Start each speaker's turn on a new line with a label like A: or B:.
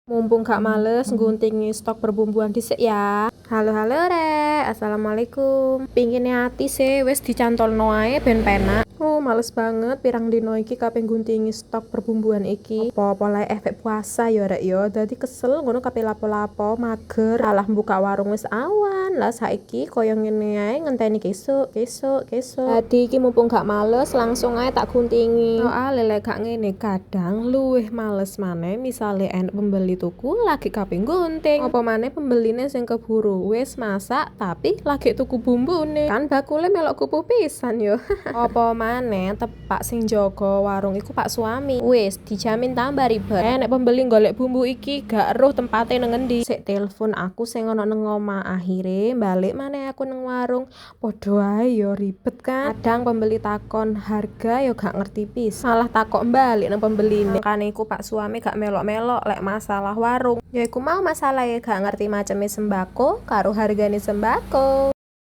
A: Mumpung gak males ngguntingi stok perbumbuan dhisik ya. Halo Rek, assalamualaikum. Pinginnya ati sih wis dicantolno ae ben penak. Males banget pirang dino iki kape ngguntingi stok perbumbuan iki. Apa-apa lae efek puasa ya Rek ya. Dadi kesel ngono kape lapo-lapo mager. Alah buka warung wis awan. Lah saiki koyo ngene ae ngenteni kesuk. Dadi iki mumpung gak males langsung ae tak guntingi. Soale lek gak ngene kadang luwih males maneh misale enek pembeli tuku lagi kape nggunting. Apa maneh pembeline sing keburu wis masak tapi lagi tuku bumbune. Kan bakule melok kupu pisan yo. Apa maneh tepak sing jaga warung iku Pak Suami. Wis dijamin tambah ribet. Nek pembeli golek bumbu iki gak eruh tempate nang endi. Sik telepon aku sing ono nang omah, akhire balik maneh aku nang warung. Padha ae yo ribet kan. Kadang pembeli takon harga yo gak ngerti pis. Malah takok balik nang pembeline. Makane iku Pak Suami gak melok-melok lek masalah warung. Ya iku mau masalahe gak ngerti maceme sembako karo hargane sembako.